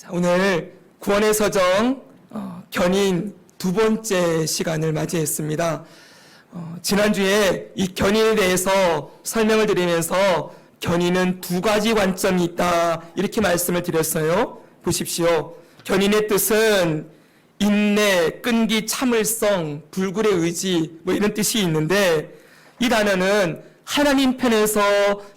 오늘 구원의 서정 견인 두 번째 시간을 맞이했습니다. 지난주에 이 견인에 대해서 설명을 드리면서 견인은 두 가지 관점이 있다 이렇게 말씀을 드렸어요. 보십시오. 견인의 뜻은 인내, 끈기, 참을성, 불굴의 의지 이런 뜻이 있는데 이 단어는 하나님 편에서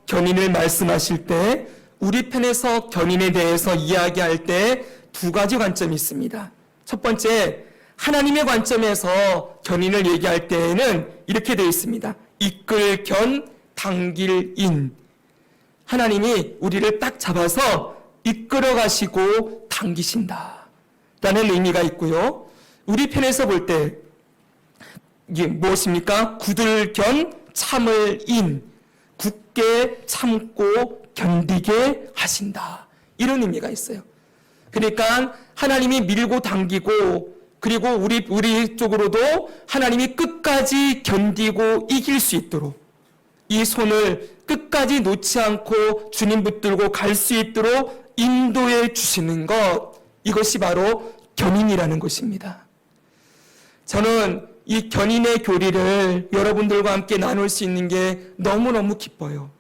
견인을 말씀하실 때 우리 편에서 견인에 대해서 이야기할 때 두 가지 관점이 있습니다. 첫 번째, 하나님의 관점에서 견인을 얘기할 때에는 이렇게 되어 있습니다. 이끌 견, 당길 인. 하나님이 우리를 딱 잡아서 이끌어 가시고 당기신다 라는 의미가 있고요. 우리 편에서 볼 때 이게 무엇입니까? 굳을 견, 참을 인. 굳게 참고 견디게 하신다. 이런 의미가 있어요. 그러니까 하나님이 밀고 당기고 그리고 우리 쪽으로도 하나님이 끝까지 견디고 이길 수 있도록 이 손을 끝까지 놓지 않고 주님 붙들고 갈 수 있도록 인도해 주시는 것, 이것이 바로 견인이라는 것입니다. 저는 이 견인의 교리를 여러분들과 함께 나눌 수 있는 게 너무너무 기뻐요.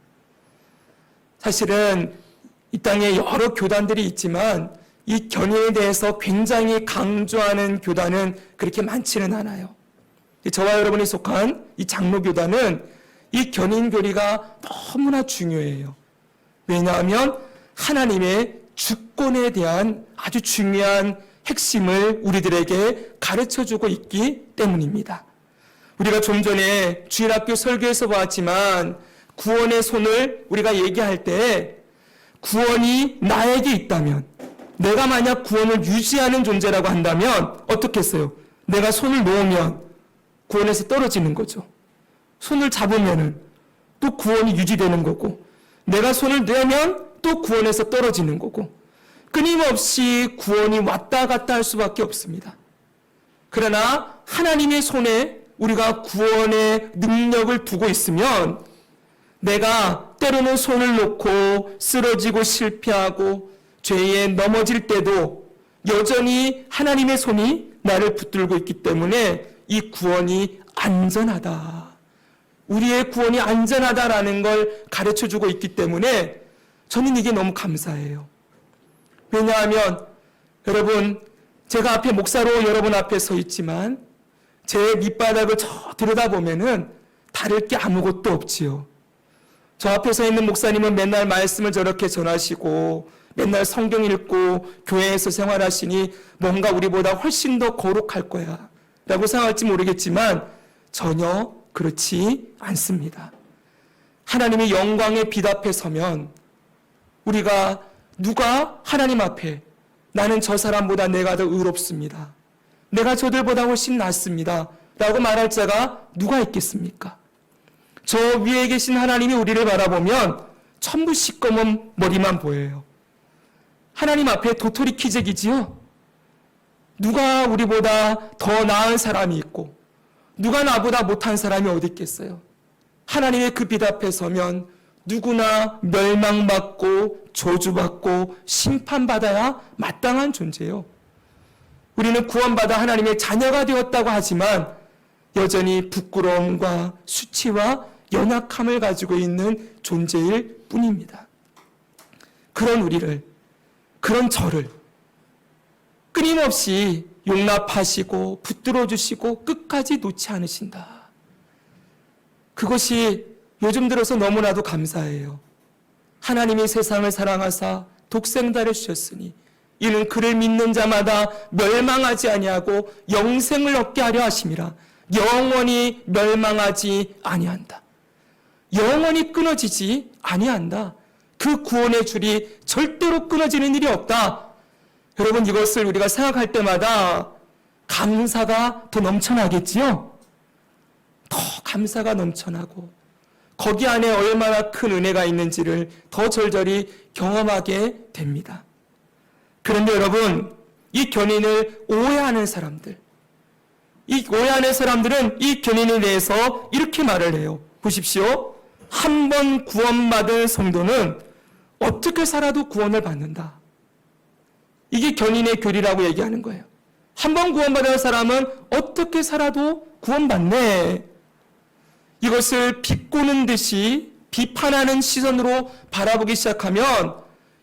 사실은 이 땅에 여러 교단들이 있지만 이 견인에 대해서 굉장히 강조하는 교단은 그렇게 많지는 않아요. 저와 여러분이 속한 이 장로교단은 이 견인 교리가 너무나 중요해요. 왜냐하면 하나님의 주권에 대한 아주 중요한 핵심을 우리들에게 가르쳐주고 있기 때문입니다. 우리가 좀 전에 주일학교 설교에서 보았지만 구원의 손을 우리가 얘기할 때 구원이 나에게 있다면, 내가 만약 구원을 유지하는 존재라고 한다면 어떻게 했어요? 내가 손을 놓으면 구원에서 떨어지는 거죠. 손을 잡으면 또 구원이 유지되는 거고, 내가 손을 내면 또 구원에서 떨어지는 거고, 끊임없이 구원이 왔다 갔다 할 수밖에 없습니다. 그러나 하나님의 손에 우리가 구원의 능력을 두고 있으면 내가 때로는 손을 놓고 쓰러지고 실패하고 죄에 넘어질 때도 여전히 하나님의 손이 나를 붙들고 있기 때문에 이 구원이 안전하다. 우리의 구원이 안전하다라는 걸 가르쳐주고 있기 때문에 저는 이게 너무 감사해요. 왜냐하면 여러분, 제가 앞에 목사로 여러분 앞에 서 있지만 제 밑바닥을 저 들여다보면은 다를 게 아무것도 없지요. 저 앞에 서 있는 목사님은 맨날 말씀을 저렇게 전하시고 맨날 성경 읽고 교회에서 생활하시니 뭔가 우리보다 훨씬 더 거룩할 거야 라고 생각할지 모르겠지만 전혀 그렇지 않습니다. 하나님의 영광의 빛 앞에 서면 우리가 누가 하나님 앞에 나는 저 사람보다 내가 더 의롭습니다, 내가 저들보다 훨씬 낫습니다 라고 말할 자가 누가 있겠습니까? 저 위에 계신 하나님이 우리를 바라보면 천부 시꺼먼 머리만 보여요. 하나님 앞에 도토리 키재기지요. 누가 우리보다 더 나은 사람이 있고 누가 나보다 못한 사람이 어디 있겠어요? 하나님의 그 빛 앞에 서면 누구나 멸망받고 저주받고 심판받아야 마땅한 존재요. 우리는 구원받아 하나님의 자녀가 되었다고 하지만 여전히 부끄러움과 수치와 연약함을 가지고 있는 존재일 뿐입니다. 그런 우리를, 그런 저를 끊임없이 용납하시고 붙들어 주시고 끝까지 놓지 않으신다. 그것이 요즘 들어서 너무나도 감사해요. 하나님이 세상을 사랑하사 독생자를 주셨으니 이는 그를 믿는 자마다 멸망하지 아니하고 영생을 얻게 하려 하심이라. 영원히 멸망하지 아니한다. 영원히 끊어지지 아니한다. 그 구원의 줄이 절대로 끊어지는 일이 없다. 여러분, 이것을 우리가 생각할 때마다 감사가 더 넘쳐나겠지요? 더 감사가 넘쳐나고 거기 안에 얼마나 큰 은혜가 있는지를 더 절절히 경험하게 됩니다. 그런데 여러분, 이 견인을 오해하는 사람들, 이 오해하는 사람들은 이 견인에 대해서 이렇게 말을 해요. 보십시오. 한 번 구원받은 성도는 어떻게 살아도 구원을 받는다. 이게 견인의 교리라고 얘기하는 거예요. 한 번 구원받은 사람은 어떻게 살아도 구원받네. 이것을 비꼬는 듯이 비판하는 시선으로 바라보기 시작하면,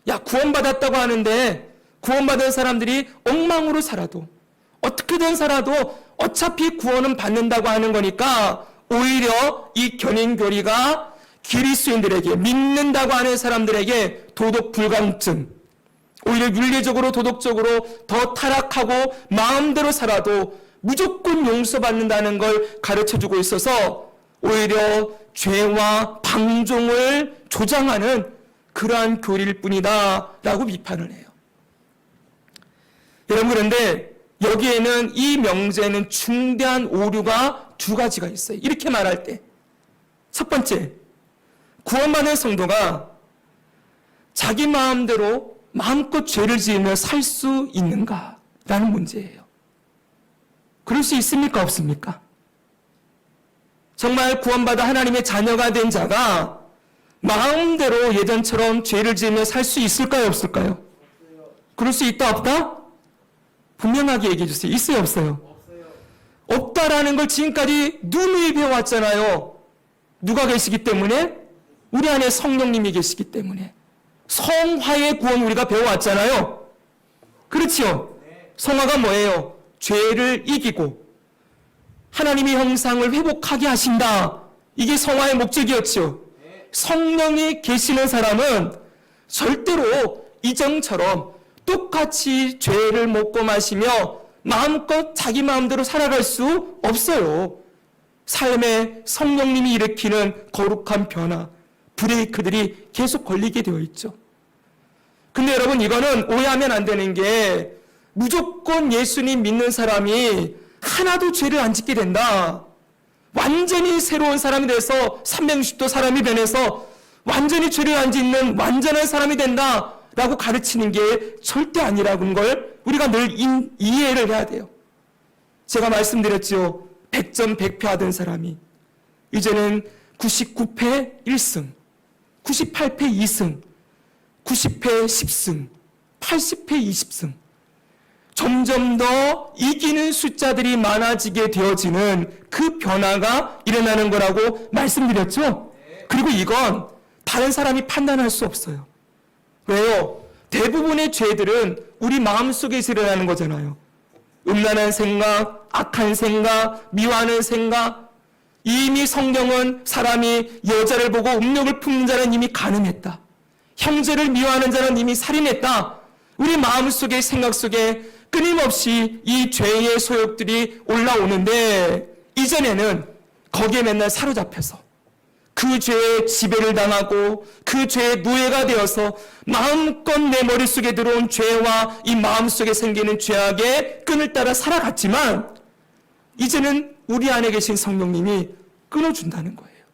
야, 구원받았다고 하는데 구원받은 사람들이 엉망으로 살아도, 어떻게든 살아도 어차피 구원은 받는다고 하는 거니까 오히려 이 견인교리가 그리스도인들에게, 믿는다고 하는 사람들에게 도덕 불감증, 오히려 윤리적으로 도덕적으로 더 타락하고 마음대로 살아도 무조건 용서받는다는 걸 가르쳐주고 있어서 오히려 죄와 방종을 조장하는 그러한 교리일 뿐이다 라고 비판을 해요. 여러분, 그런데 여기에는, 이 명제에는 중대한 오류가 두 가지가 있어요. 이렇게 말할 때, 첫 번째, 구원받은 성도가 자기 마음대로 마음껏 죄를 지으며 살 수 있는가라는 문제예요. 그럴 수 있습니까? 없습니까? 정말 구원받아 하나님의 자녀가 된 자가 마음대로 예전처럼 죄를 지으며 살 수 있을까요? 없을까요? 그럴 수 있다, 없다? 분명하게 얘기해 주세요. 있어요, 없어요? 없다라는 걸 지금까지 누누이 배워왔잖아요. 누가 계시기 때문에? 우리 안에 성령님이 계시기 때문에. 성화의 구원 우리가 배워왔잖아요. 그렇지요? 성화가 뭐예요? 죄를 이기고 하나님의 형상을 회복하게 하신다. 이게 성화의 목적이었죠. 성령이 계시는 사람은 절대로 이전처럼 똑같이 죄를 먹고 마시며 마음껏 자기 마음대로 살아갈 수 없어요. 삶에 성령님이 일으키는 거룩한 변화, 브레이크들이 계속 걸리게 되어 있죠. 근데 여러분, 이거는 오해하면 안 되는 게, 무조건 예수님 믿는 사람이 하나도 죄를 안 짓게 된다, 완전히 새로운 사람이 돼서 360도 사람이 변해서 완전히 죄를 안 짓는 완전한 사람이 된다 라고 가르치는 게 절대 아니라는 걸 우리가 늘 이해를 해야 돼요. 제가 말씀드렸죠. 100점 100패 하던 사람이 이제는 99패 1승, 98패 2승, 90패 10승, 80패 20승, 점점 더 이기는 숫자들이 많아지게 되어지는 그 변화가 일어나는 거라고 말씀드렸죠. 그리고 이건 다른 사람이 판단할 수 없어요. 왜요? 대부분의 죄들은 우리 마음속에서 일어나는 거잖아요. 음란한 생각, 악한 생각, 미워하는 생각. 이미 성경은 사람이 여자를 보고 음욕을 품는 자는 이미 간음했다, 형제를 미워하는 자는 이미 살인했다. 우리 마음속의 생각 속에 끊임없이 이 죄의 소욕들이 올라오는데, 이전에는 거기에 맨날 사로잡혀서 그 죄의 지배를 당하고 그 죄의 노예가 되어서 마음껏 내 머릿속에 들어온 죄와 이 마음속에 생기는 죄악의 끈을 따라 살아갔지만, 이제는 우리 안에 계신 성령님이 끊어준다는 거예요.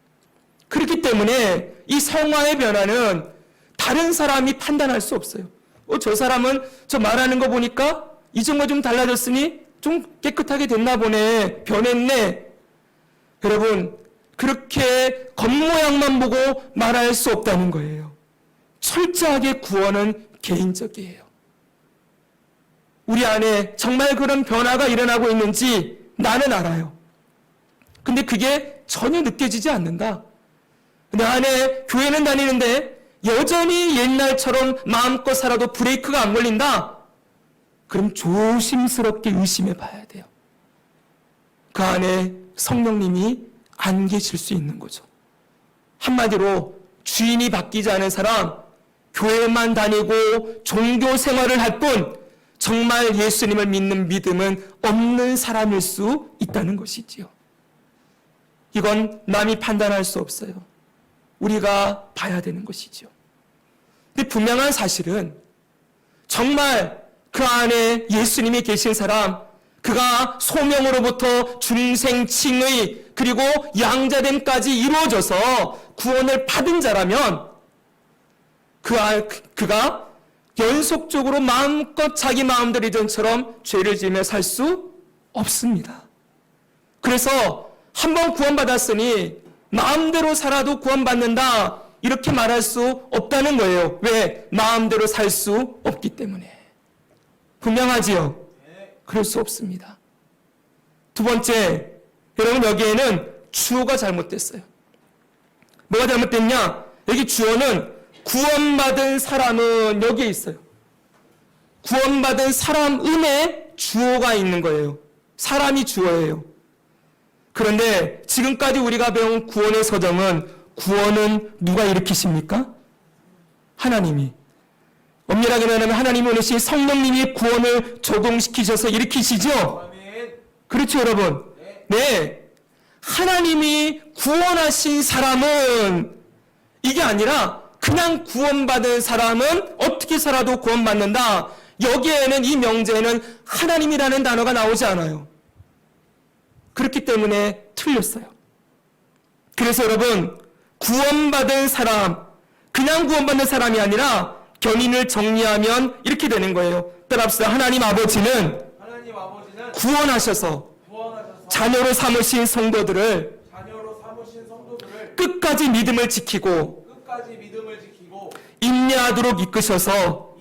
그렇기 때문에 이 성화의 변화는 다른 사람이 판단할 수 없어요. 저 사람은 저 말하는 거 보니까 이전과 좀 달라졌으니 좀 깨끗하게 됐나 보네, 변했네. 여러분, 그렇게 겉모양만 보고 말할 수 없다는 거예요. 철저하게 구원은 개인적이에요. 우리 안에 정말 그런 변화가 일어나고 있는지 나는 알아요. 근데 그게 전혀 느껴지지 않는다. 내 안에 교회는 다니는데 여전히 옛날처럼 마음껏 살아도 브레이크가 안 걸린다. 그럼 조심스럽게 의심해 봐야 돼요. 그 안에 성령님이 안 계실 수 있는 거죠. 한마디로 주인이 바뀌지 않은 사람, 교회만 다니고 종교 생활을 할 뿐 정말 예수님을 믿는 믿음은 없는 사람일 수 있다는 것이지요. 이건 남이 판단할 수 없어요. 우리가 봐야 되는 것이죠. 근데 분명한 사실은 정말 그 안에 예수님이 계신 사람, 그가 소명으로부터 중생칭의 그리고 양자됨까지 이루어져서 구원을 받은 자라면 그가 연속적으로 마음껏 자기 마음대로 이전처럼 죄를 지으며 살 수 없습니다. 그래서 한번 구원받았으니 마음대로 살아도 구원받는다, 이렇게 말할 수 없다는 거예요. 왜? 마음대로 살 수 없기 때문에. 분명하지요? 그럴 수 없습니다. 두 번째, 여러분 여기에는 주어가 잘못됐어요. 뭐가 잘못됐냐? 여기 주어는 구원받은 사람은 여기에 있어요. 구원받은 사람음에 주어가 있는 거예요. 사람이 주어예요. 그런데 지금까지 우리가 배운 구원의 서정은 구원은 누가 일으키십니까? 하나님이. 엄밀하게 말하면 하나님이 오신 성령님이 구원을 적용시키셔서 일으키시죠? 그렇죠, 여러분? 네. 하나님이 구원하신 사람은 이게 아니라 그냥 구원받은 사람은 어떻게 살아도 구원받는다. 여기에는 이 명제에는 하나님이라는 단어가 나오지 않아요. 그렇기 때문에 틀렸어요. 그래서 여러분, 구원받은 사람, 그냥 구원받는 사람이 아니라 견인을 정리하면 이렇게 되는 거예요. 따라합시다. 하나님 아버지는 구원하셔서 자녀로 삼으신 성도들을 끝까지 믿음을 지키고 인내하도록 이끄셔서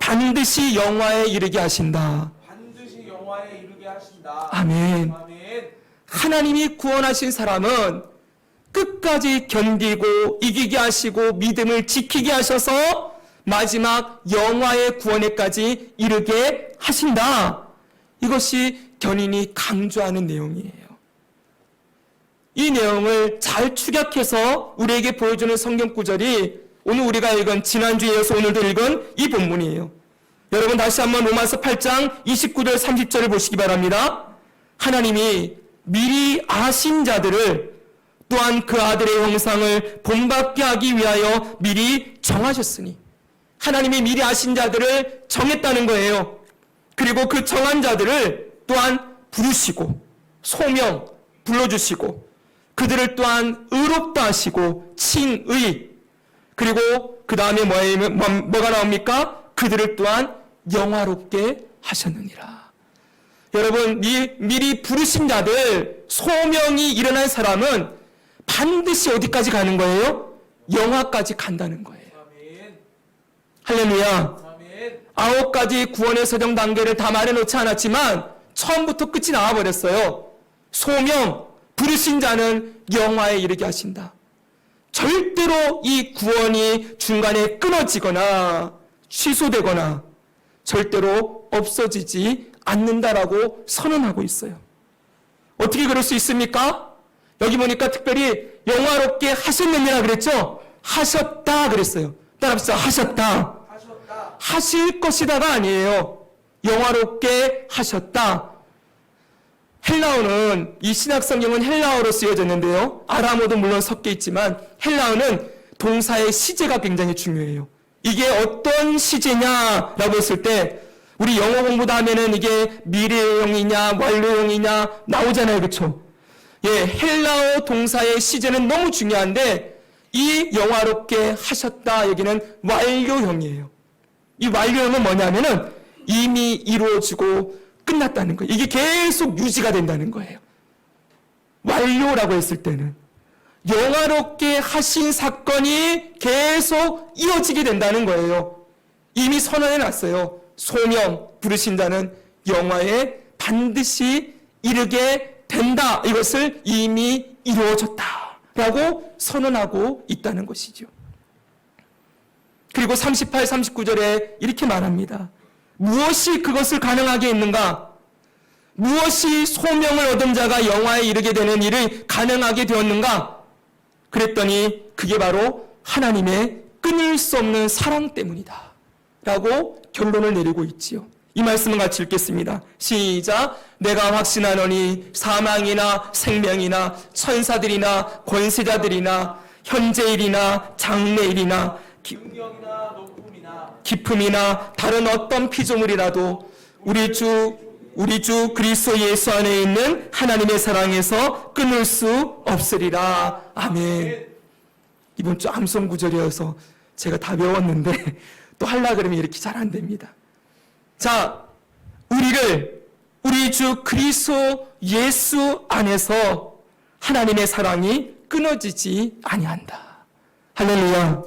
반드시 영화에 이르게 하신다. 아멘. 하나님이 구원하신 사람은 끝까지 견디고 이기게 하시고 믿음을 지키게 하셔서 마지막 영화의 구원에까지 이르게 하신다. 이것이 견인이 강조하는 내용이에요. 이 내용을 잘 축약해서 우리에게 보여주는 성경 구절이 오늘 우리가 읽은 지난주에 이어서 오늘도 읽은 이 본문이에요. 여러분 다시 한번 로마서 8장 29절 30절을 보시기 바랍니다. 하나님이 미리 아신 자들을 또한 그 아들의 형상을 본받게 하기 위하여 미리 정하셨으니 하나님이 미리 아신 자들을 정했다는 거예요. 그리고 그 정한 자들을 또한 부르시고 소명 불러주시고 그들을 또한 의롭다 하시고 칭의 그리고 그 다음에 뭐가 나옵니까? 그들을 또한 영화롭게 하셨느니라. 여러분 미리 부르신 자들 소명이 일어난 사람은 반드시 어디까지 가는 거예요? 영화까지 간다는 거예요. 할렐루야. 9가지 구원의 서정 단계를 다 말해놓지 않았지만 처음부터 끝이 나와버렸어요. 소명, 부르신 자는 영화에 이르게 하신다. 절대로 이 구원이 중간에 끊어지거나 취소되거나 절대로 없어지지 않는다라고 선언하고 있어요. 어떻게 그럴 수 있습니까? 여기 보니까 특별히 영화롭게 하셨느니라 그랬죠? 하셨다 그랬어요. 따라합시다. 하셨다. 하실 것이다가 아니에요. 영화롭게 하셨다. 헬라어는 이 신약성경은 헬라어로 쓰여졌는데요. 아람어도 물론 섞여 있지만 헬라어는 동사의 시제가 굉장히 중요해요. 이게 어떤 시제냐라고 했을 때 우리 영어 공부도 하면은 이게 미래형이냐 완료형이냐 나오잖아요. 그렇죠? 예, 헬라어 동사의 시제는 너무 중요한데 이 영화롭게 하셨다 여기는 완료형이에요. 이 완료형은 뭐냐면은 이미 이루어지고 끝났다는 거예요. 이게 계속 유지가 된다는 거예요. 완료라고 했을 때는 영화롭게 하신 사건이 계속 이어지게 된다는 거예요. 이미 선언해 놨어요. 소명 부르신 자는 영화에 반드시 이르게 된다. 이것을 이미 이루어졌다라고 선언하고 있다는 것이죠. 그리고 38, 39절에 이렇게 말합니다. 무엇이 그것을 가능하게 했는가? 무엇이 소명을 얻은 자가 영화에 이르게 되는 일을 가능하게 되었는가? 그랬더니 그게 바로 하나님의 끊을 수 없는 사랑 때문이다 라고 결론을 내리고 있지요. 이 말씀을 같이 읽겠습니다. 시작. 내가 확신하노니 사망이나 생명이나 천사들이나 권세자들이나 현재일이나 장래일이나 깊음이나 다른 어떤 피조물이라도 우리 주 그리스도 예수 안에 있는 하나님의 사랑에서 끊을 수 없으리라. 아멘. 이번 주 암송 구절이어서 제가 다 배웠는데 또 하려고 그러면 이렇게 잘 안 됩니다. 자, 우리 주 그리스도 예수 안에서 하나님의 사랑이 끊어지지 아니한다. 할렐루야.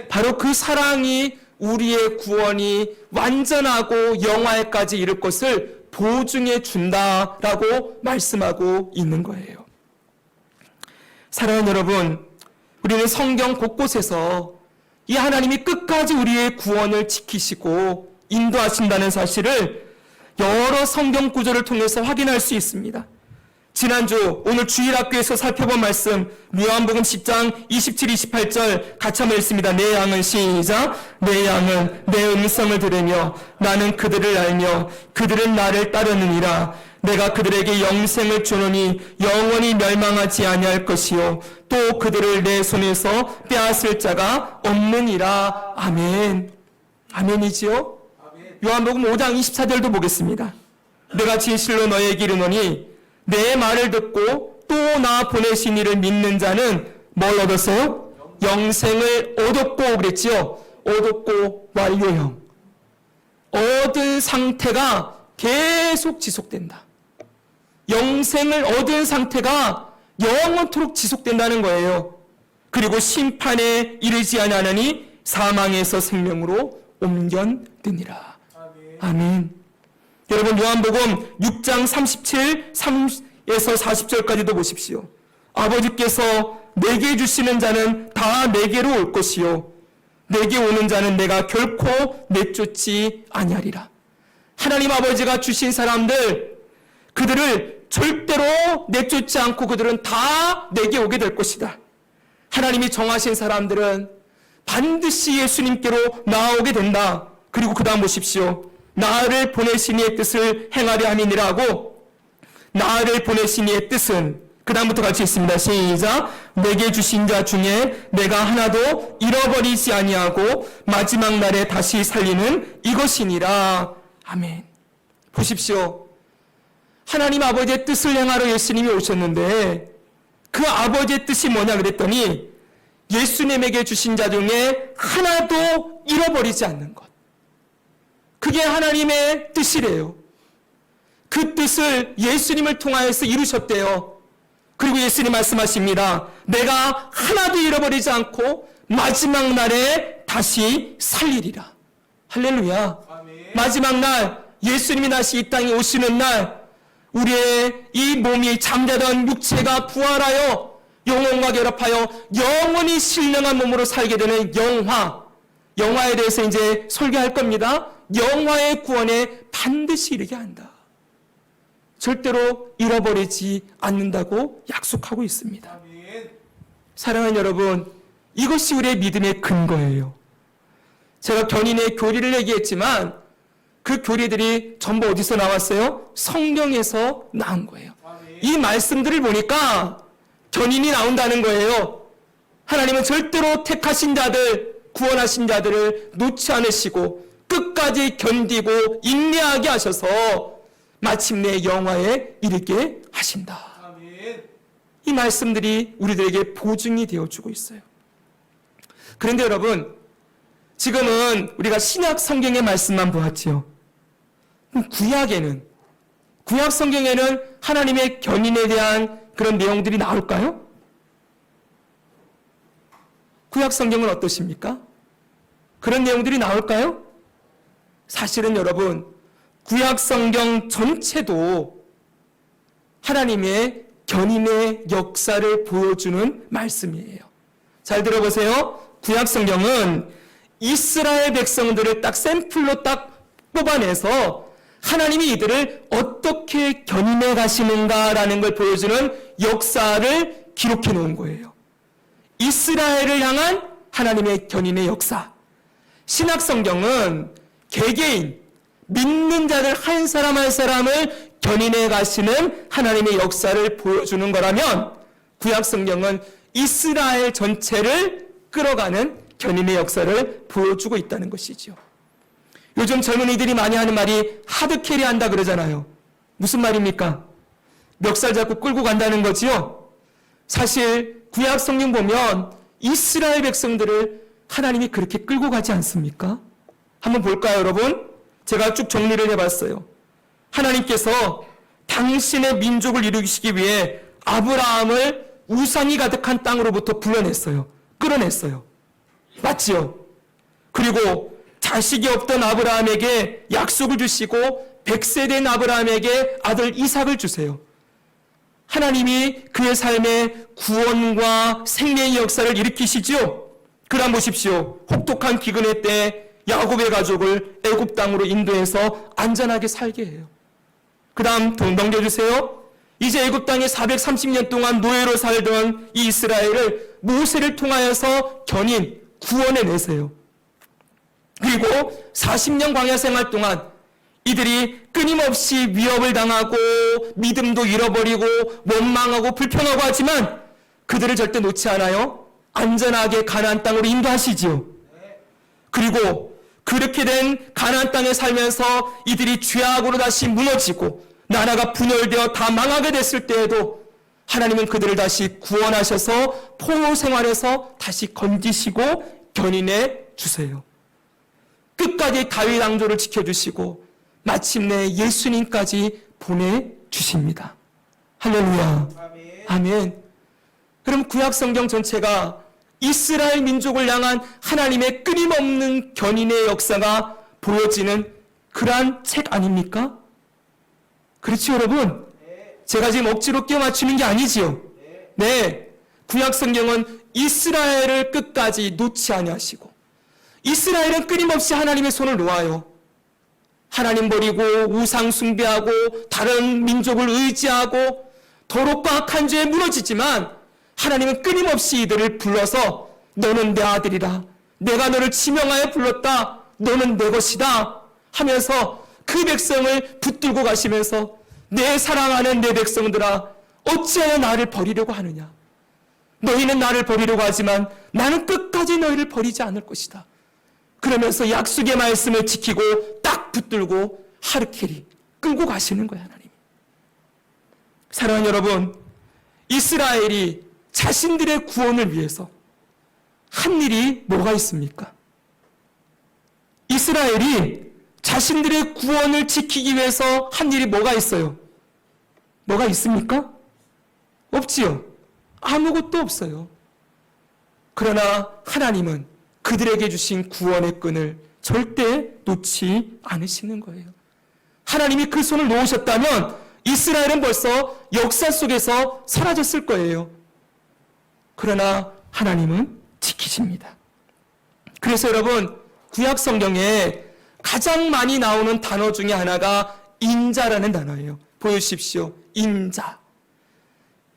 바로 그 사랑이 우리의 구원이 완전하고 영화에까지 이를 것을 보증해 준다라고 말씀하고 있는 거예요. 사랑하는 여러분, 우리는 성경 곳곳에서 이 하나님이 끝까지 우리의 구원을 지키시고 인도하신다는 사실을 여러 성경 구절을 통해서 확인할 수 있습니다. 지난주 오늘 주일학교에서 살펴본 말씀 요한복음 10장 27, 28절 같이 한번 읽습니다. 내 양은 시작. 내 양은 내 음성을 들으며 나는 그들을 알며 그들은 나를 따르느니라. 내가 그들에게 영생을 주노니 영원히 멸망하지 아니할 것이요 또 그들을 내 손에서 빼앗을 자가 없느니라. 아멘. 아멘이지요? 요한복음 5장 24절도 보겠습니다. 내가 진실로 너에게 이르노니 내 말을 듣고 또 나 보내신 이를 믿는 자는 뭘 얻었어요? 영생을 얻었고 그랬지요. 얻었고 완료형. 얻은 상태가 계속 지속된다. 영생을 얻은 상태가 영원토록 지속된다는 거예요. 그리고 심판에 이르지 아니하니 사망에서 생명으로 옮겨드니라. 아멘. 여러분 요한복음 6장 37, 3에서 40절까지도 보십시오. 아버지께서 내게 주시는 자는 다 내게로 올 것이요 내게 오는 자는 내가 결코 내쫓지 아니하리라. 하나님 아버지가 주신 사람들 그들을 절대로 내쫓지 않고 그들은 다 내게 오게 될 것이다. 하나님이 정하신 사람들은 반드시 예수님께로 나오게 된다. 그리고 그 다음 보십시오. 나를 보내신 이의 뜻을 행하려 함이니라 하고 나를 보내신 이의 뜻은 그 다음부터 같이 있습니다. 시작. 내게 주신 자 중에 내가 하나도 잃어버리지 아니하고 마지막 날에 다시 살리는 이것이니라. 아멘. 보십시오. 하나님 아버지의 뜻을 행하러 예수님이 오셨는데 그 아버지의 뜻이 뭐냐 그랬더니 예수님에게 주신 자 중에 하나도 잃어버리지 않는 것. 그게 하나님의 뜻이래요. 그 뜻을 예수님을 통하여서 이루셨대요. 그리고 예수님 말씀하십니다. 내가 하나도 잃어버리지 않고 마지막 날에 다시 살리리라. 할렐루야. 아멘. 마지막 날 예수님이 다시 이 땅에 오시는 날 우리의 이 몸이 잠자던 육체가 부활하여 영혼과 결합하여 영원히 신령한 몸으로 살게 되는 영화에 대해서 이제 설교할 겁니다. 영화의 구원에 반드시 이르게 한다. 절대로 잃어버리지 않는다고 약속하고 있습니다. 아멘. 사랑하는 여러분, 이것이 우리의 믿음의 근거예요. 제가 견인의 교리를 얘기했지만 그 교리들이 전부 어디서 나왔어요? 성경에서 나온 거예요. 아멘. 이 말씀들을 보니까 견인이 나온다는 거예요. 하나님은 절대로 택하신 자들, 구원하신 자들을 놓지 않으시고 끝까지 견디고 인내하게 하셔서 마침내 영화에 이르게 하신다. 아멘. 이 말씀들이 우리들에게 보증이 되어주고 있어요. 그런데 여러분, 지금은 우리가 신약 성경의 말씀만 보았지요. 구약 성경에는 하나님의 견인에 대한 그런 내용들이 나올까요? 구약 성경은 어떠십니까? 그런 내용들이 나올까요? 사실은 여러분, 구약 성경 전체도 하나님의 견인의 역사를 보여주는 말씀이에요. 잘 들어보세요. 구약 성경은 이스라엘 백성들을 딱 샘플로 딱 뽑아내서 하나님이 이들을 어떻게 견인해 가시는가라는 걸 보여주는 역사를 기록해 놓은 거예요. 이스라엘을 향한 하나님의 견인의 역사. 신약 성경은 개개인 믿는 자들 한 사람 한 사람을 견인해 가시는 하나님의 역사를 보여주는 거라면 구약 성경은 이스라엘 전체를 끌어가는 견인의 역사를 보여주고 있다는 것이죠. 요즘 젊은이들이 많이 하는 말이 하드캐리 한다 그러잖아요. 무슨 말입니까? 멱살 잡고 끌고 간다는 거지요. 사실 구약 성경 보면 이스라엘 백성들을 하나님이 그렇게 끌고 가지 않습니까? 한번 볼까요, 여러분? 제가 쭉 정리를 해봤어요. 하나님께서 당신의 민족을 이루시기 위해 아브라함을 우상이 가득한 땅으로부터 불러냈어요. 끌어냈어요. 맞지요? 그리고 자식이 없던 아브라함에게 약속을 주시고 100세 된 아브라함에게 아들 이삭을 주세요. 하나님이 그의 삶에 구원과 생명의 역사를 일으키시죠. 그럼 보십시오. 혹독한 기근의 때 야곱의 가족을 애굽 땅으로 인도해서 안전하게 살게 해요. 그 다음 넘겨주세요. 이제 애굽 땅에 430년 동안 노예로 살던 이 이스라엘을 모세를 통하여서 구원해내세요. 그리고 40년 광야 생활 동안 이들이 끊임없이 위협을 당하고 믿음도 잃어버리고 원망하고 불평하고 하지만 그들을 절대 놓지 않아요. 안전하게 가나안 땅으로 인도하시지요. 그리고 그렇게 된 가나안 땅에 살면서 이들이 죄악으로 다시 무너지고 나라가 분열되어 다 망하게 됐을 때에도 하나님은 그들을 다시 구원하셔서 포로 생활에서 다시 건지시고 견인해 주세요. 끝까지 다윗 왕조를 지켜주시고 마침내 예수님까지 보내주십니다. 할렐루야. 아멘. 그럼 구약성경 전체가 이스라엘 민족을 향한 하나님의 끊임없는 견인의 역사가 보여지는 그러한 책 아닙니까? 그렇죠, 여러분? 제가 지금 억지로 끼워 맞추는 게 아니지요. 네, 구약성경은 이스라엘을 끝까지 놓지 아니하시고 이스라엘은 끊임없이 하나님의 손을 놓아요. 하나님 버리고 우상 숭배하고 다른 민족을 의지하고 더럽고 악한 죄에 무너지지만 하나님은 끊임없이 이들을 불러서 너는 내 아들이라, 내가 너를 지명하여 불렀다, 너는 내 것이다 하면서 그 백성을 붙들고 가시면서 내 사랑하는 내 백성들아 어찌하여 나를 버리려고 하느냐. 너희는 나를 버리려고 하지만 나는 끝까지 너희를 버리지 않을 것이다. 그러면서 약속의 말씀을 지키고 딱 붙들고 하르케리 끌고 가시는 거예요, 하나님. 사랑하는 여러분, 이스라엘이 자신들의 구원을 위해서 한 일이 뭐가 있습니까? 이스라엘이 자신들의 구원을 지키기 위해서 한 일이 뭐가 있어요? 뭐가 있습니까? 없지요. 아무것도 없어요. 그러나 하나님은 그들에게 주신 구원의 끈을 절대 놓지 않으시는 거예요. 하나님이 그 손을 놓으셨다면 이스라엘은 벌써 역사 속에서 사라졌을 거예요. 그러나 하나님은 지키십니다. 그래서 여러분, 구약 성경에 가장 많이 나오는 단어 중에 하나가 인자라는 단어예요. 보여주십시오. 인자.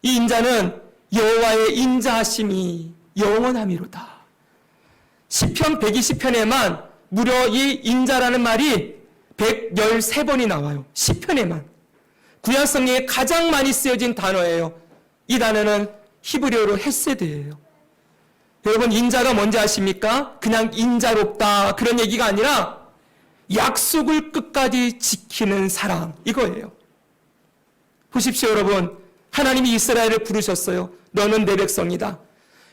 이 인자는 여호와의 인자하심이 영원함이로다. 시편 120편에만 무려 이 인자라는 말이 113번이 나와요. 시편에만. 구약 성경에 가장 많이 쓰여진 단어예요. 이 단어는 히브리어로 헤세드예요. 여러분, 인자가 뭔지 아십니까? 그냥 인자롭다 그런 얘기가 아니라 약속을 끝까지 지키는 사랑, 이거예요. 보십시오, 여러분. 하나님이 이스라엘을 부르셨어요. 너는 내 백성이다.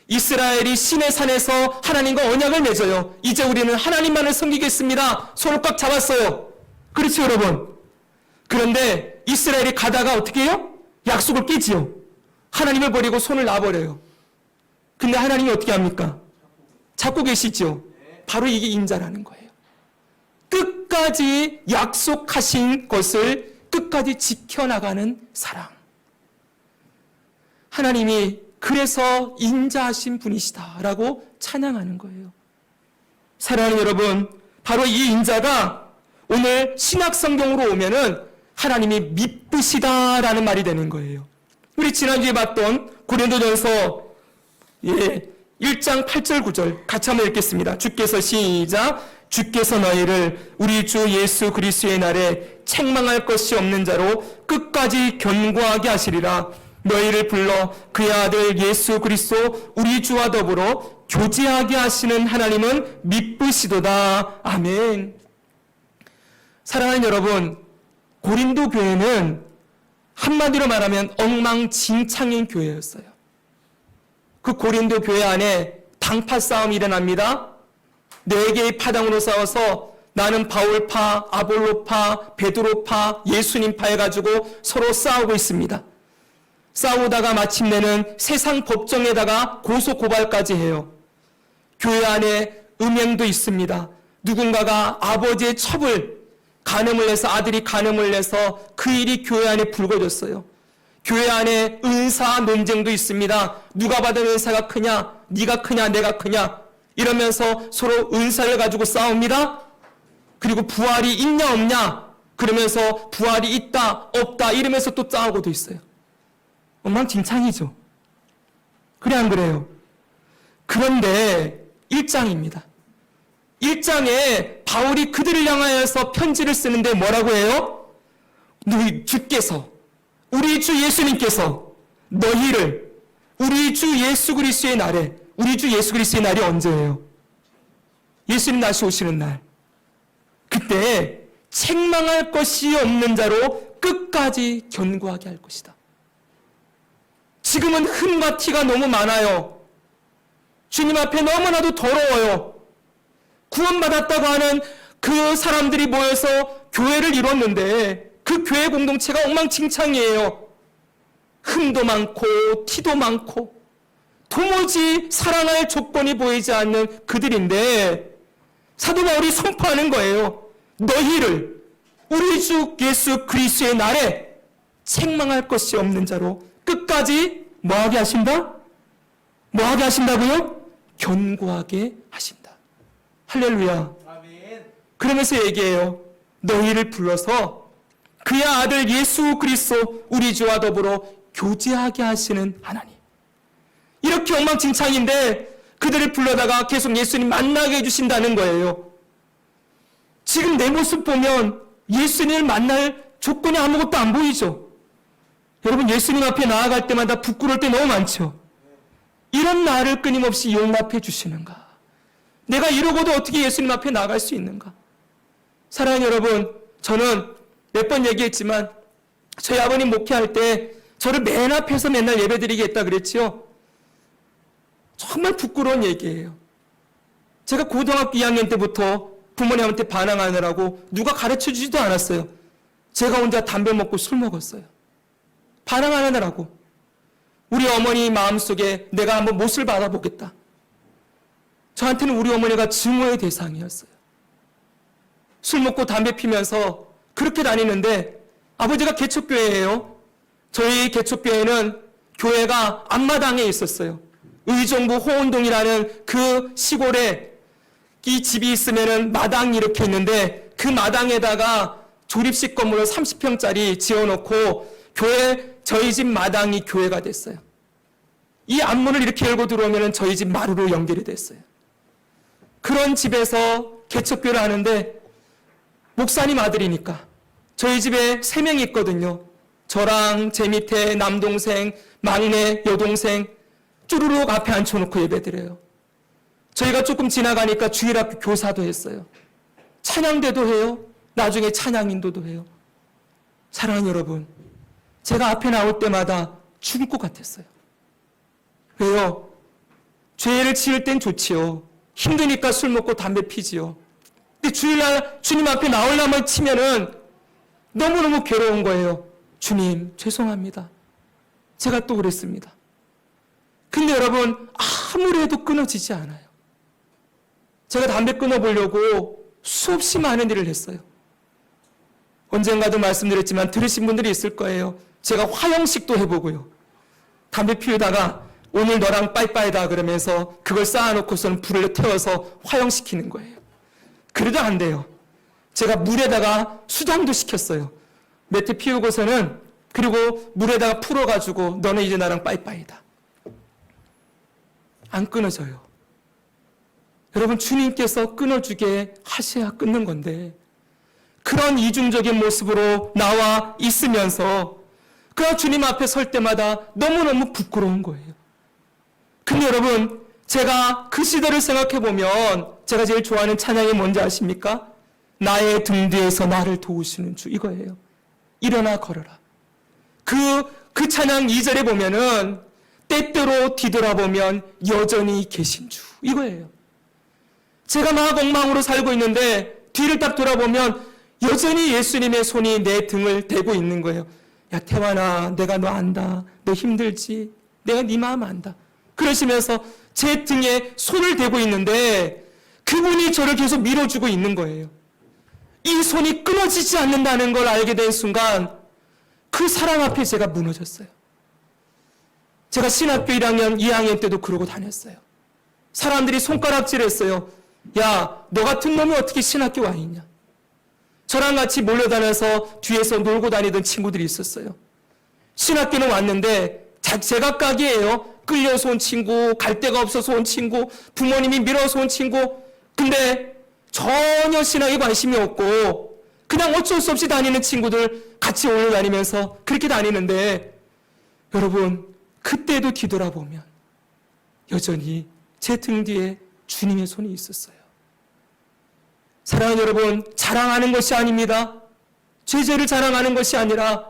이스라엘이 시내 산에서 하나님과 언약을 맺어요. 이제 우리는 하나님만을 섬기겠습니다. 손을 꽉 잡았어요. 그렇죠, 여러분? 그런데 이스라엘이 가다가 어떻게 해요? 약속을 깨지요. 하나님을 버리고 손을 놔버려요. 근데 하나님이 어떻게 합니까? 잡고 계시죠? 바로 이게 인자라는 거예요. 끝까지 약속하신 것을 끝까지 지켜나가는 사랑. 하나님이 그래서 인자하신 분이시다라고 찬양하는 거예요. 사랑하는 여러분, 바로 이 인자가 오늘 신약성경으로 오면은 하나님이 미쁘시다라는 말이 되는 거예요. 우리 지난주에 봤던 고린도전서 1장 8절 9절 같이 한번 읽겠습니다. 주께서 시작. 주께서 너희를 우리 주 예수 그리스도의 날에 책망할 것이 없는 자로 끝까지 견고하게 하시리라. 너희를 불러 그의 아들 예수 그리스도 우리 주와 더불어 교제하게 하시는 하나님은 미쁘시도다. 아멘. 사랑하는 여러분, 고린도 교회는 한마디로 말하면 엉망진창인 교회였어요. 그 고린도 교회 안에 당파 싸움이 일어납니다. 4개의 파당으로 싸워서 나는 바울파, 아볼로파, 베드로파, 예수님파 해가지고 서로 싸우고 있습니다. 싸우다가 마침내는 세상 법정에다가 고소 고발까지 해요. 교회 안에 음행도 있습니다. 누군가가 아버지의 첩을 간음을 해서 아들이 간음을 해서 그 일이 교회 안에 불거졌어요. 교회 안에 은사 논쟁도 있습니다. 누가 받은 은사가 크냐, 네가 크냐, 내가 크냐 이러면서 서로 은사를 가지고 싸웁니다. 그리고 부활이 있냐 없냐 그러면서 부활이 있다 없다 이러면서 또 싸우고도 있어요. 엉망진창이죠. 그래 안 그래요? 그런데 1장입니다. 1장에 바울이 그들을 향하여서 편지를 쓰는데 뭐라고 해요? 너희 주께서, 우리 주 예수님께서 너희를 우리 주 예수 그리스도의 날에, 우리 주 예수 그리스도의 날이 언제예요? 예수님 다시 오시는 날. 그때 책망할 것이 없는 자로 끝까지 견고하게 할 것이다. 지금은 흠과 티가 너무 많아요. 주님 앞에 너무나도 더러워요. 구원받았다고 하는 그 사람들이 모여서 교회를 이뤘는데 그 교회 공동체가 엉망진창이에요. 흠도 많고 티도 많고 도무지 사랑할 조건이 보이지 않는 그들인데 사도 바울이 선포하는 거예요. 너희를 우리 주 예수 그리스도의 날에 책망할 것이 없는 자로 끝까지 뭐하게 하신다? 뭐하게 하신다고요? 견고하게 하신다. 할렐루야. 아멘. 그러면서 얘기해요. 너희를 불러서 그의 아들 예수 그리스도 우리 주와 더불어 교제하게 하시는 하나님. 이렇게 엉망진창인데 그들을 불러다가 계속 예수님 만나게 해주신다는 거예요. 지금 내 모습 보면 예수님을 만날 조건이 아무것도 안 보이죠. 여러분 예수님 앞에 나아갈 때마다 부끄러울 때 너무 많죠. 이런 나를 끊임없이 용납해 주시는가? 내가 이러고도 어떻게 예수님 앞에 나아갈 수 있는가? 사랑하는 여러분, 저는 몇 번 얘기했지만 저희 아버님 목회할 때 저를 맨 앞에서 맨날 예배드리게 했다 그랬지요. 정말 부끄러운 얘기예요. 제가 고등학교 2학년 때부터 부모님한테 반항하느라고 누가 가르쳐주지도 않았어요. 제가 혼자 담배 먹고 술 먹었어요. 반항하느라고. 우리 어머니 마음속에 내가 한번 못을 받아보겠다. 저한테는 우리 어머니가 증오의 대상이었어요. 술 먹고 담배 피면서 그렇게 다니는데 아버지가 개척교회예요. 저희 개척교회는 교회가 앞마당에 있었어요. 의정부 호원동이라는 그 시골에 이 집이 있으면은 마당이 이렇게 있는데 그 마당에다가 조립식 건물을 30평짜리 지어놓고 교회 저희 집 마당이 교회가 됐어요. 이 앞문을 이렇게 열고 들어오면 저희 집 마루로 연결이 됐어요. 그런 집에서 개척교회를 하는데 목사님 아들이니까 저희 집에 3명이 있거든요. 저랑 제 밑에 남동생, 막내, 여동생 쭈루룩 앞에 앉혀놓고 예배드려요. 저희가 조금 지나가니까 주일학교 교사도 했어요. 찬양대도 해요. 나중에 찬양인도도 해요. 사랑하는 여러분, 제가 앞에 나올 때마다 죽을 것 같았어요. 왜요? 죄를 지을 땐 좋지요. 힘드니까 술 먹고 담배 피지요. 근데 주일날 주님 앞에 나오려면 치면은 너무너무 괴로운 거예요. 주님, 죄송합니다. 제가 또 그랬습니다. 근데 여러분, 아무리 해도 끊어지지 않아요. 제가 담배 끊어보려고 수없이 많은 일을 했어요. 언젠가도 말씀드렸지만 들으신 분들이 있을 거예요. 제가 화형식도 해보고요. 담배 피우다가 오늘 너랑 빠이빠이다 그러면서 그걸 쌓아놓고서는 불을 태워서 화형시키는 거예요. 그래도 안 돼요. 제가 물에다가 수정도 시켰어요. 몇 대 피우고서는 그리고 물에다가 풀어가지고 너는 이제 나랑 빠이빠이다. 안 끊어져요. 여러분 주님께서 끊어주게 하셔야 끊는 건데 그런 이중적인 모습으로 나와 있으면서 그 주님 앞에 설 때마다 너무너무 부끄러운 거예요. 근데 여러분 제가 그 시대를 생각해 보면 제가 제일 좋아하는 찬양이 뭔지 아십니까? 나의 등 뒤에서 나를 도우시는 주 이거예요. 일어나 걸어라. 그 찬양 2절에 보면은 때때로 뒤돌아보면 여전히 계신 주 이거예요. 제가 막 엉망으로 살고 있는데 뒤를 딱 돌아보면 여전히 예수님의 손이 내 등을 대고 있는 거예요. 야 태환아 내가 너 안다. 너 힘들지? 내가 네 마음 안다. 그러시면서 제 등에 손을 대고 있는데 그 그분이 저를 계속 밀어주고 있는 거예요. 이 손이 끊어지지 않는다는 걸 알게 된 순간 그 사랑 앞에 제가 무너졌어요. 제가 신학교 1학년, 2학년 때도 그러고 다녔어요. 사람들이 손가락질했어요. 야, 너 같은 놈이 어떻게 신학교 와 있냐. 저랑 같이 몰려다녀서 뒤에서 놀고 다니던 친구들이 있었어요. 신학교는 왔는데 제각각이에요. 끌려서 온 친구, 갈 데가 없어서 온 친구, 부모님이 밀어서 온 친구. 근데 전혀 신학에 관심이 없고 그냥 어쩔 수 없이 다니는 친구들 같이 올라다니면서 그렇게 다니는데, 여러분 그때도 뒤돌아보면 여전히 제 등 뒤에 주님의 손이 있었어요. 사랑하는 여러분, 자랑하는 것이 아닙니다. 죄를 자랑하는 것이 아니라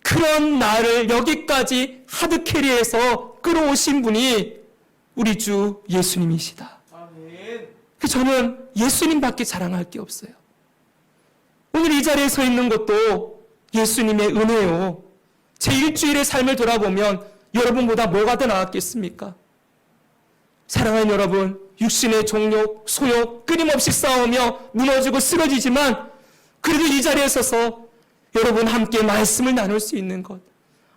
그런 나를 여기까지 하드캐리해서 끌어오신 분이 우리 주 예수님이시다. 아멘. 저는 예수님밖에 자랑할 게 없어요. 오늘 이 자리에 서 있는 것도 예수님의 은혜요. 제 일주일의 삶을 돌아보면 여러분보다 뭐가 더 나았겠습니까? 사랑하는 여러분, 육신의 종욕, 소욕 끊임없이 싸우며 무너지고 쓰러지지만 그래도 이 자리에 서서 여러분 함께 말씀을 나눌 수 있는 것,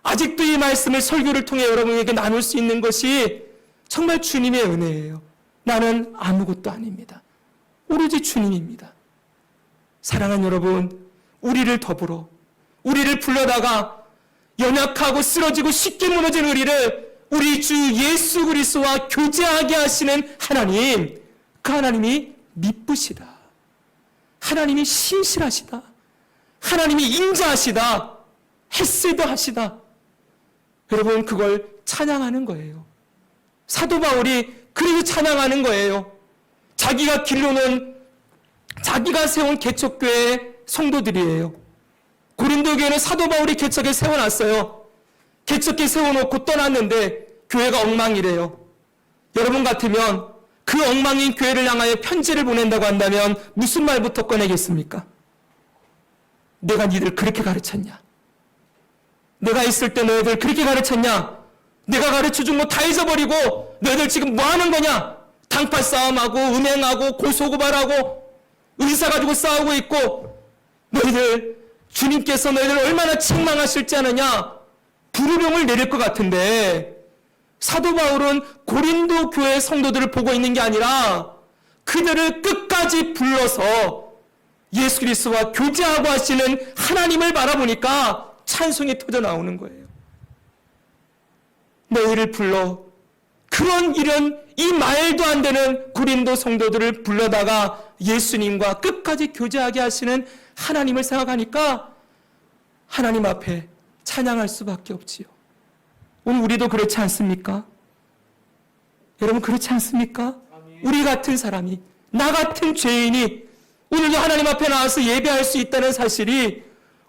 아직도 이 말씀을 설교를 통해 여러분에게 나눌 수 있는 것이 정말 주님의 은혜예요. 나는 아무것도 아닙니다. 오로지 주님입니다. 사랑하는 여러분, 우리를 더불어 우리를 불러다가 연약하고 쓰러지고 쉽게 무너진 우리를 우리 주 예수 그리스도와 교제하게 하시는 하나님, 그 하나님이 미쁘시다. 하나님이 신실하시다. 하나님이 인자하시다. 헤세드하시다. 여러분, 그걸 찬양하는 거예요. 사도 바울이 그래서 찬양하는 거예요. 자기가 길로는 자기가 세운 개척교회의 성도들이에요. 고린도 교회는 사도 바울이 개척에 세워놨어요. 개척에 세워놓고 떠났는데 교회가 엉망이래요. 여러분 같으면 그 엉망인 교회를 향하여 편지를 보낸다고 한다면 무슨 말부터 꺼내겠습니까? 내가 니들 그렇게 가르쳤냐? 내가 있을 때 너희들 그렇게 가르쳤냐? 내가 가르쳐준 거 다 잊어버리고 너희들 지금 뭐 하는 거냐? 당파 싸움하고 음행하고 고소고발하고 의사 가지고 싸우고 있고 너희들 주님께서 너희들 얼마나 책망하실지 아느냐? 불효령을 내릴 것 같은데 사도 바울은 고린도 교회 성도들을 보고 있는 게 아니라 그들을 끝까지 불러서 예수 그리스도와 교제하고 하시는 하나님을 바라보니까 찬송이 터져 나오는 거예요. 너희를 불러 그런 이 말도 안 되는 고린도 성도들을 불러다가 예수님과 끝까지 교제하게 하시는 하나님을 생각하니까 하나님 앞에 찬양할 수밖에 없지요. 오늘 우리도 그렇지 않습니까? 여러분 그렇지 않습니까? 아멘. 우리 같은 사람이, 나 같은 죄인이 오늘도 하나님 앞에 나와서 예배할 수 있다는 사실이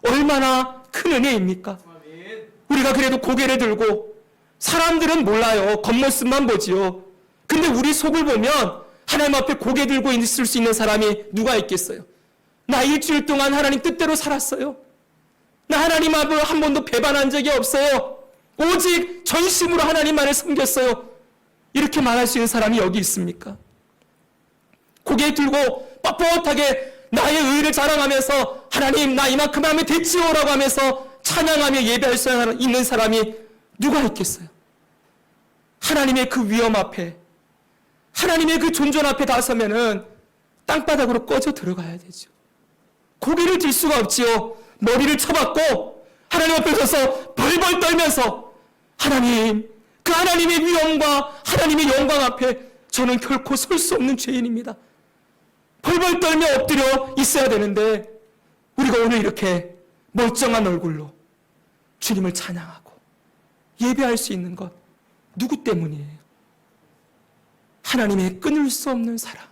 얼마나 큰 은혜입니까? 아멘. 우리가 그래도 고개를 들고 사람들은 몰라요. 겉모습만 보지요. 근데 우리 속을 보면 하나님 앞에 고개 들고 있을 수 있는 사람이 누가 있겠어요? 나 일주일 동안 하나님 뜻대로 살았어요. 나 하나님 앞을 한 번도 배반한 적이 없어요. 오직 전심으로 하나님만을 섬겼어요. 이렇게 말할 수 있는 사람이 여기 있습니까? 고개 들고 뻣뻣하게 나의 의를 자랑하면서 하나님 나 이만큼 하면 됐지요라고 하면서 찬양하며 예배할 수 있는 사람이 누가 있겠어요? 하나님의 그 위엄 앞에, 하나님의 그 존존 앞에 나서면은 땅바닥으로 꺼져 들어가야 되죠. 고개를 들 수가 없지요. 머리를 쳐박고 하나님 앞에 서서 벌벌 떨면서 하나님, 그 하나님의 위엄과 하나님의 영광 앞에 저는 결코 설 수 없는 죄인입니다. 벌벌 떨며 엎드려 있어야 되는데 우리가 오늘 이렇게 멀쩡한 얼굴로 주님을 찬양하고 예배할 수 있는 것 누구 때문이에요? 하나님의 끊을 수 없는 사랑,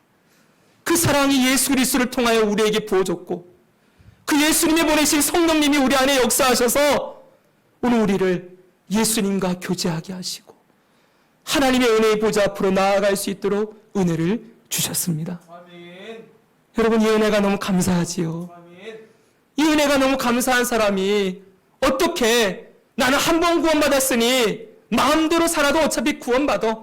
그 사랑이 예수 그리스도를 통하여 우리에게 부어졌고 그 예수님이 보내신 성령님이 우리 안에 역사하셔서 오늘 우리를 예수님과 교제하게 하시고 하나님의 은혜의 보좌 앞으로 나아갈 수 있도록 은혜를 주셨습니다. 아멘. 여러분 이 은혜가 너무 감사하지요. 아멘. 이 은혜가 너무 감사한 사람이 어떻게 나는 한 번 구원받았으니 마음대로 살아도 어차피 구원받아.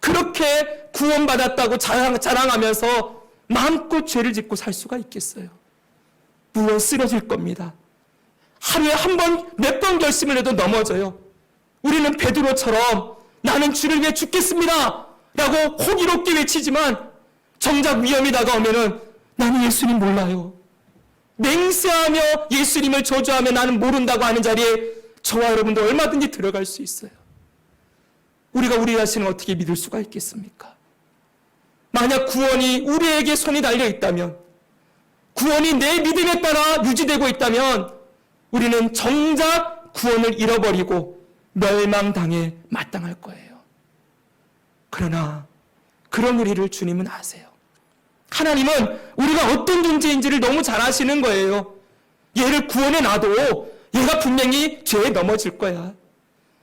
그렇게 구원받았다고 자랑하면서 마음껏 죄를 짓고 살 수가 있겠어요? 물론 쓰러질 겁니다. 하루에 한 번, 몇 번 결심을 해도 넘어져요. 우리는 베드로처럼 나는 주를 위해 죽겠습니다 라고 호기롭게 외치지만 정작 위험이 다가오면은 나는 예수님 몰라요. 맹세하며 예수님을 저주하며 나는 모른다고 하는 자리에 저와 여러분도 얼마든지 들어갈 수 있어요. 우리가 우리 자신을 어떻게 믿을 수가 있겠습니까? 만약 구원이 우리에게 손이 달려 있다면, 구원이 내 믿음에 따라 유지되고 있다면 우리는 정작 구원을 잃어버리고 멸망당해 마땅할 거예요. 그러나 그런 우리를 주님은 아세요. 하나님은 우리가 어떤 존재인지를 너무 잘 아시는 거예요. 얘를 구원해 놔도 얘가 분명히 죄에 넘어질 거야.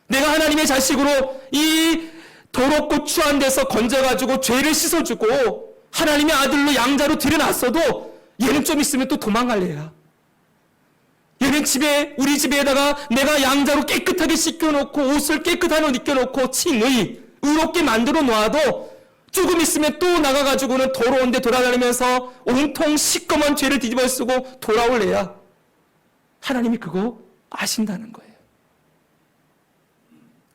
내가 하나님의 자식으로 이 더럽고 추한 데서 건져가지고 죄를 씻어주고 하나님의 아들로 양자로 들여놨어도 얘는 좀 있으면 또 도망갈 애야. 얘는 우리 집에다가 내가 양자로 깨끗하게 씻겨놓고 옷을 깨끗한 옷 입혀놓고 칭의, 의롭게 만들어 놓아도 조금 있으면 또 나가가지고는 더러운 데 돌아다니면서 온통 시꺼먼 죄를 뒤집어 쓰고 돌아올 애야. 하나님이 그거 아신다는 거예요.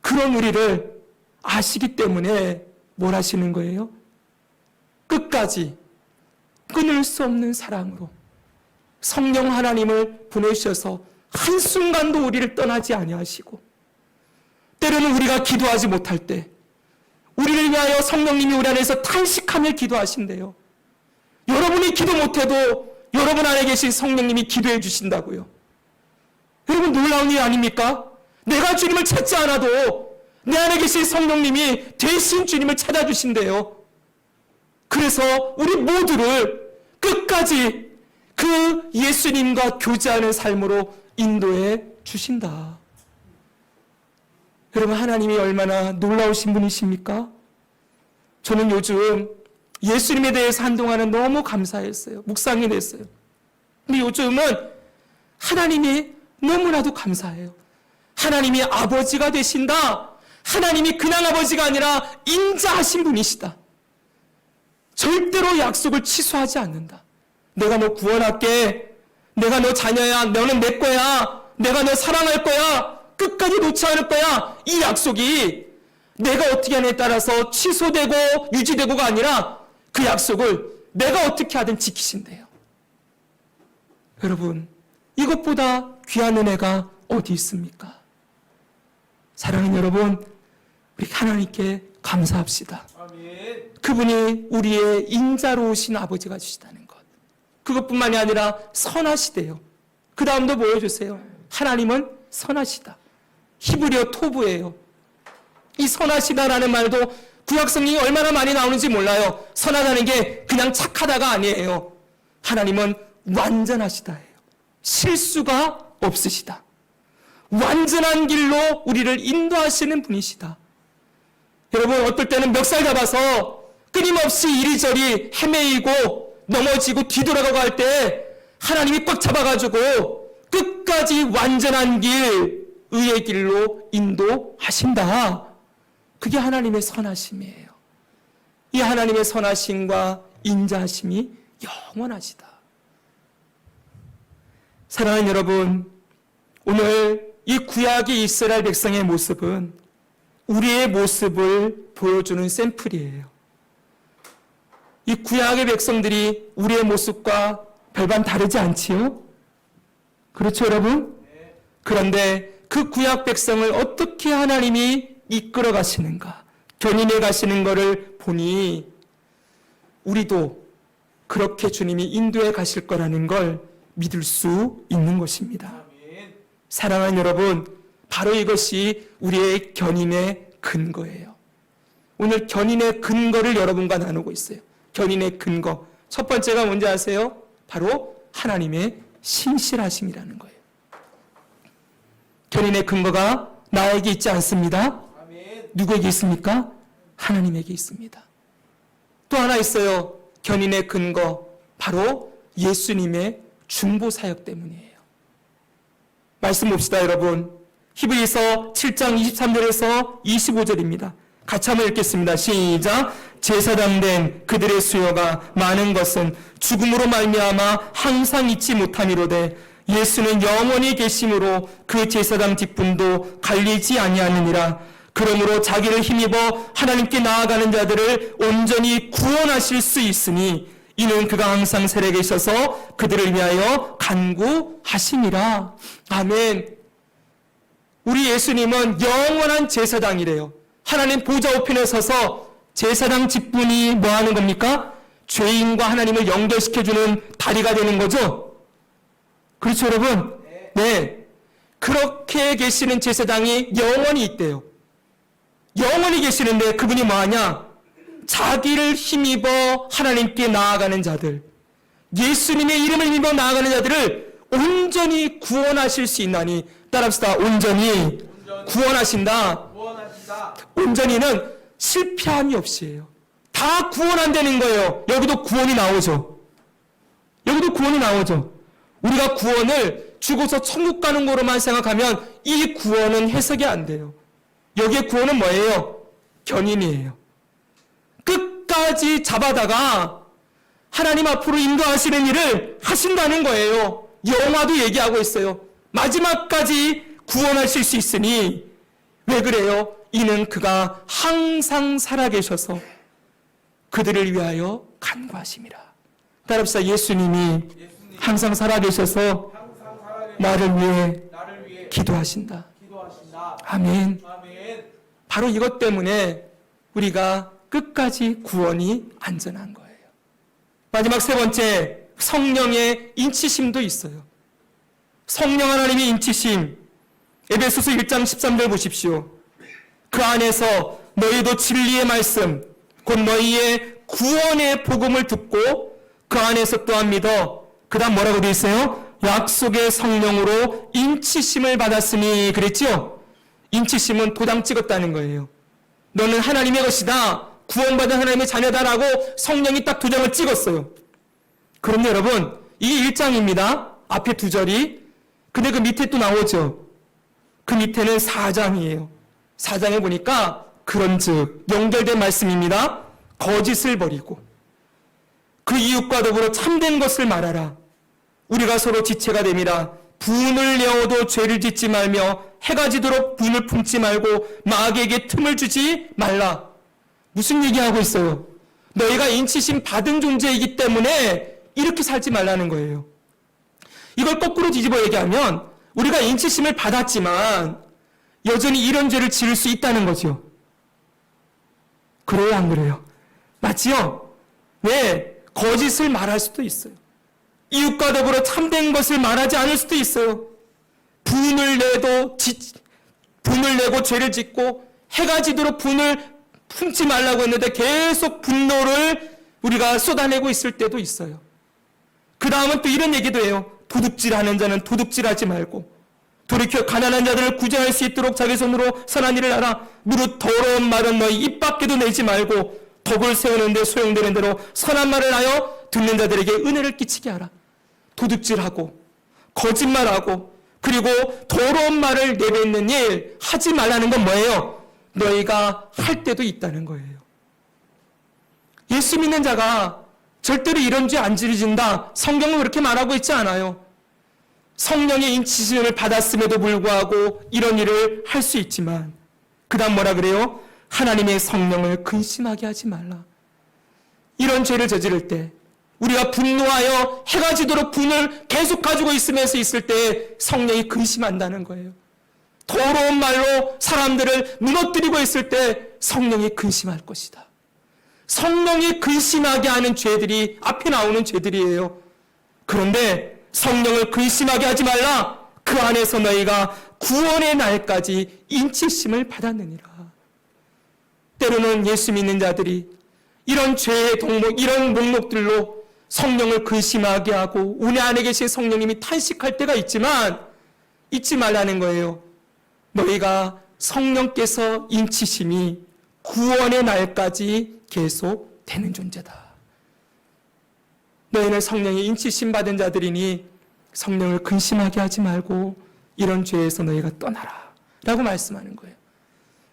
그런 우리를 아시기 때문에 뭘 하시는 거예요? 끝까지 끊을 수 없는 사랑으로 성령 하나님을 보내주셔서 한순간도 우리를 떠나지 아니하시고, 때로는 우리가 기도하지 못할 때 우리를 위하여 성령님이 우리 안에서 탄식하며 기도하신대요. 여러분이 기도 못해도 여러분 안에 계신 성령님이 기도해 주신다고요. 여러분 놀라운 일 아닙니까? 내가 주님을 찾지 않아도 내 안에 계신 성령님이 대신 주님을 찾아주신대요. 그래서 우리 모두를 끝까지 그 예수님과 교제하는 삶으로 인도해 주신다. 여러분, 하나님이 얼마나 놀라우신 분이십니까? 저는 요즘 예수님에 대해서 한동안은 너무 감사했어요. 묵상이 됐어요. 근데 요즘은 하나님이 너무나도 감사해요. 하나님이 아버지가 되신다. 하나님이 그냥 아버지가 아니라 인자하신 분이시다. 절대로 약속을 취소하지 않는다. 내가 너 구원할게. 내가 너 자녀야. 너는 내 거야. 내가 너 사랑할 거야. 끝까지 놓지 않을 거야. 이 약속이 내가 어떻게 하느냐에 따라서 취소되고 유지되고가 아니라 그 약속을 내가 어떻게 하든 지키신대요. 여러분, 이것보다 귀한 은혜가 어디 있습니까? 사랑하는 여러분, 우리 하나님께 감사합시다. 아멘. 그분이 우리의 인자로우신 아버지가 주시다는 것. 그것뿐만이 아니라 선하시대요. 그 다음도 보여주세요. 하나님은 선하시다. 히브리어 토브예요. 이 선하시다라는 말도 구약 성경이 얼마나 많이 나오는지 몰라요. 선하다는 게 그냥 착하다가 아니에요. 하나님은 완전하시다예요. 실수가 없으시다. 완전한 길로 우리를 인도하시는 분이시다. 여러분, 어떨 때는 멱살 잡아서 끊임없이 이리저리 헤매이고 넘어지고 뒤돌아가고 할 때 하나님이 꽉 잡아가지고 끝까지 완전한 길, 의의 길로 인도하신다. 그게 하나님의 선하심이에요. 이 하나님의 선하심과 인자하심이 영원하시다. 사랑하는 여러분, 오늘 이 구약의 이스라엘 백성의 모습은 우리의 모습을 보여주는 샘플이에요. 이 구약의 백성들이 우리의 모습과 별반 다르지 않지요? 그렇죠, 여러분? 그런데 그 구약 백성을 어떻게 하나님이 이끌어 가시는가, 견인해 가시는 것을 보니 우리도 그렇게 주님이 인도해 가실 거라는 걸 믿을 수 있는 것입니다. 사랑하는 여러분, 바로 이것이 우리의 견인의 근거예요. 오늘 견인의 근거를 여러분과 나누고 있어요. 견인의 근거. 첫 번째가 뭔지 아세요? 바로 하나님의 신실하심이라는 거예요. 견인의 근거가 나에게 있지 않습니다. 누구에게 있습니까? 하나님에게 있습니다. 또 하나 있어요. 견인의 근거. 바로 예수님의 중보 사역 때문이에요. 말씀 봅시다, 여러분. 히브리서 7장 23절에서 25절입니다. 같이 한번 읽겠습니다. 시작. 제사장 된 그들의 수요가 많은 것은 죽음으로 말미암아 항상 잊지 못함이로되 예수는 영원히 계심으로 그 제사장 직분도 갈리지 아니하느니라. 그러므로 자기를 힘입어 하나님께 나아가는 자들을 온전히 구원하실 수 있으니 이는 그가 항상 살아계셔서 그들을 위하여 간구하심이라. 아멘. 우리 예수님은 영원한 제사장이래요. 하나님 보좌 우편에 서서 제사장 직분이 뭐 하는 겁니까? 죄인과 하나님을 연결시켜주는 다리가 되는 거죠? 그렇죠, 여러분? 네. 그렇게 계시는 제사장이 영원히 있대요. 영원히 계시는데 그분이 뭐 하냐? 자기를 힘입어 하나님께 나아가는 자들, 예수님의 이름을 힘입어 나아가는 자들을 온전히 구원하실 수 있나니. 따라합시다. 온전히 구원하신다. 온전히는 실패함이 없이예요. 다 구원 안 되는 거예요. 여기도 구원이 나오죠. 여기도 구원이 나오죠. 우리가 구원을 죽어서 천국 가는 거로만 생각하면 이 구원은 해석이 안 돼요. 여기의 구원은 뭐예요? 견인이에요. 끝까지 잡아다가 하나님 앞으로 인도하시는 일을 하신다는 거예요. 영화도 얘기하고 있어요. 마지막까지 구원하실 수 있으니. 왜 그래요? 이는 그가 항상 살아계셔서 그들을 위하여 간구하심이라. 따라합시다. 예수님이 항상 살아계셔서 나를 위해 기도하신다. 아멘. 바로 이것 때문에 우리가 끝까지 구원이 안전한 거예요. 마지막 세 번째, 성령의 인치심도 있어요. 성령 하나님의 인치심. 에베소서 1장 13절 보십시오. 그 안에서 너희도 진리의 말씀, 곧 너희의 구원의 복음을 듣고 그 안에서 또한 믿어. 그 다음 뭐라고 되어 있어요? 약속의 성령으로 인치심을 받았으니. 그랬죠? 인치심은 도장 찍었다는 거예요. 너는 하나님의 것이다, 구원받은 하나님의 자녀다라고 성령이 딱 도장을 찍었어요. 그런데 여러분, 이게 1장입니다. 앞에 2절이. 근데 그 밑에 또 나오죠. 그 밑에는 4장이에요. 4장에 보니까 그런즉 연결된 말씀입니다. 거짓을 버리고 그 이웃과 더불어 참된 것을 말하라. 우리가 서로 지체가 됨이라. 분을 내어도 죄를 짓지 말며 해가 지도록 분을 품지 말고 마귀에게 틈을 주지 말라. 무슨 얘기하고 있어요? 너희가 인치심 받은 존재이기 때문에 이렇게 살지 말라는 거예요. 이걸 거꾸로 뒤집어 얘기하면 우리가 인치심을 받았지만 여전히 이런 죄를 지을 수 있다는 거죠. 그래요, 안 그래요? 맞지요? 네, 거짓을 말할 수도 있어요. 이웃과 더불어 참된 것을 말하지 않을 수도 있어요. 분을 내고 죄를 짓고 해가 지도록 분을 품지 말라고 했는데 계속 분노를 우리가 쏟아내고 있을 때도 있어요. 그 다음은 또 이런 얘기도 해요. 도둑질하는 자는 도둑질하지 말고 돌이켜 가난한 자들을 구제할 수 있도록 자기 손으로 선한 일을 하라. 무릇 더러운 말은 너희 입 밖에도 내지 말고 덕을 세우는데 소용되는 대로 선한 말을 하여 듣는 자들에게 은혜를 끼치게 하라. 도둑질하고 거짓말하고 그리고 더러운 말을 내뱉는 일 하지 말라는 건 뭐예요? 너희가 할 때도 있다는 거예요. 예수 믿는 자가 절대로 이런 죄 안 지르진다, 성경은 그렇게 말하고 있지 않아요. 성령의 인치심을 받았음에도 불구하고 이런 일을 할 수 있지만 그 다음 뭐라 그래요? 하나님의 성령을 근심하게 하지 말라. 이런 죄를 저지를 때 우리가 분노하여 해가 지도록 분을 계속 가지고 있으면서 있을 때 성령이 근심한다는 거예요. 더러운 말로 사람들을 무너뜨리고 있을 때 성령이 근심할 것이다. 성령이 근심하게 하는 죄들이 앞에 나오는 죄들이에요. 그런데 성령을 근심하게 하지 말라. 그 안에서 너희가 구원의 날까지 인치심을 받았느니라. 때로는 예수 믿는 자들이 이런 죄의 동목, 이런 목록들로 성령을 근심하게 하고 은혜 안에 계신 성령님이 탄식할 때가 있지만 잊지 말라는 거예요. 너희가 성령께서 인치심이 구원의 날까지 계속 되는 존재다. 너희는 성령의 인치심 받은 자들이니 성령을 근심하게 하지 말고 이런 죄에서 너희가 떠나라 라고 말씀하는 거예요.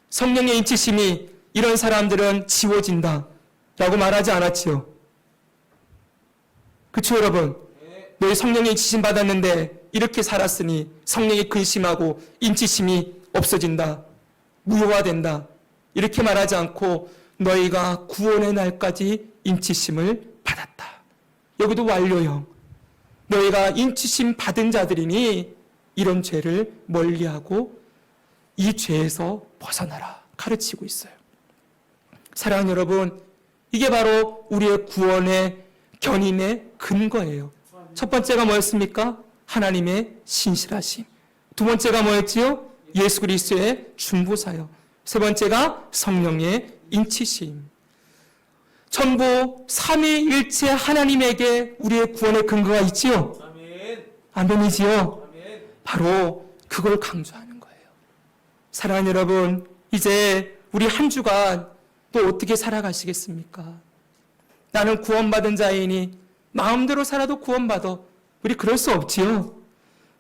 성령의 인치심이 이런 사람들은 지워진다 라고 말하지 않았지요. 그렇죠, 여러분? 너희 성령의 지심 받았는데 이렇게 살았으니 성령의 근심하고 인치심이 없어진다, 무효화된다, 이렇게 말하지 않고 너희가 구원의 날까지 인치심을 받았다. 여기도 완료형. 너희가 인치심 받은 자들이니 이런 죄를 멀리하고 이 죄에서 벗어나라 가르치고 있어요. 사랑하는 여러분, 이게 바로 우리의 구원의 견인의 근거예요. 첫 번째가 뭐였습니까? 하나님의 신실하심. 두 번째가 뭐였지요? 예수 그리스도의 중보사요. 세 번째가 성령의 인치심. 전부 삼위일체 하나님에게 우리의 구원의 근거가 있지요? 아멘이지요? 바로 그걸 강조하는 거예요. 사랑하는 여러분, 이제 우리 한 주간 또 어떻게 살아가시겠습니까? 나는 구원받은 자이니 마음대로 살아도 구원받아. 우리 그럴 수 없지요.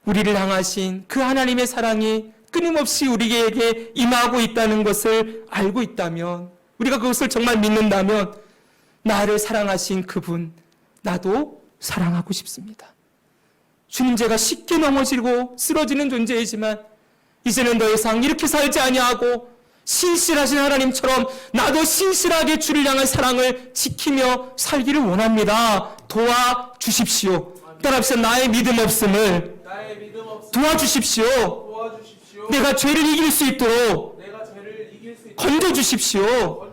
우리를 향하신 그 하나님의 사랑이 끊임없이 우리에게 임하고 있다는 것을 알고 있다면, 우리가 그것을 정말 믿는다면 나를 사랑하신 그분, 나도 사랑하고 싶습니다. 주님, 제가 쉽게 넘어지고 쓰러지는 존재이지만 이제는 더 이상 이렇게 살지 아니하고 신실하신 하나님처럼 나도 신실하게 주를 향한 사랑을 지키며 살기를 원합니다. 도와주십시오. 따라합시다. 나의 믿음 없음을 도와주십시오. 내가 죄를 이길 수 있도록 건져주십시오.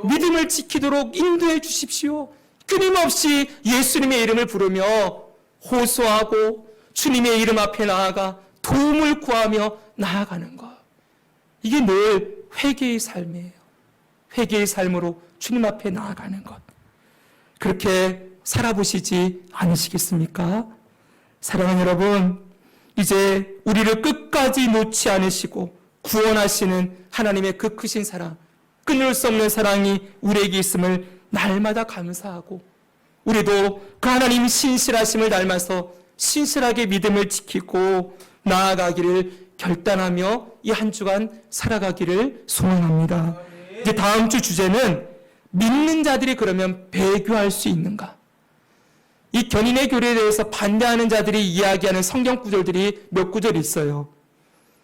믿음을 지키도록 인도해 주십시오. 끊임없이 예수님의 이름을 부르며 호소하고 주님의 이름 앞에 나아가 도움을 구하며 나아가는 것. 이게 늘 회개의 삶이에요. 회개의 삶으로 주님 앞에 나아가는 것. 그렇게 살아보시지 않으시겠습니까? 사랑하는 여러분, 이제 우리를 끝까지 놓지 않으시고 구원하시는 하나님의 그 크신 사랑, 끊을 수 없는 사랑이 우리에게 있음을 날마다 감사하고, 우리도 그 하나님 신실하심을 닮아서 신실하게 믿음을 지키고 나아가기를 결단하며 이 한 주간 살아가기를 소원합니다. 이제 다음 주 주제는 믿는 자들이 그러면 배교할 수 있는가? 이 견인의 교리에 대해서 반대하는 자들이 이야기하는 성경 구절들이 몇 구절 있어요.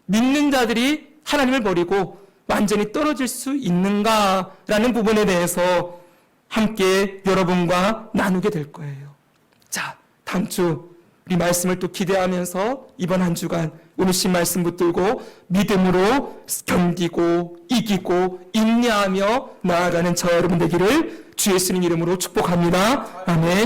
믿는 자들이 하나님을 버리고 완전히 떨어질 수 있는가라는 부분에 대해서 함께 여러분과 나누게 될 거예요. 자, 다음 주 우리 말씀을 또 기대하면서 이번 한 주간 오늘 신 말씀 붙들고 믿음으로 견디고 이기고 인내하며 나아가는 저 여러분 되기를 주 예수님 이름으로 축복합니다. 아멘.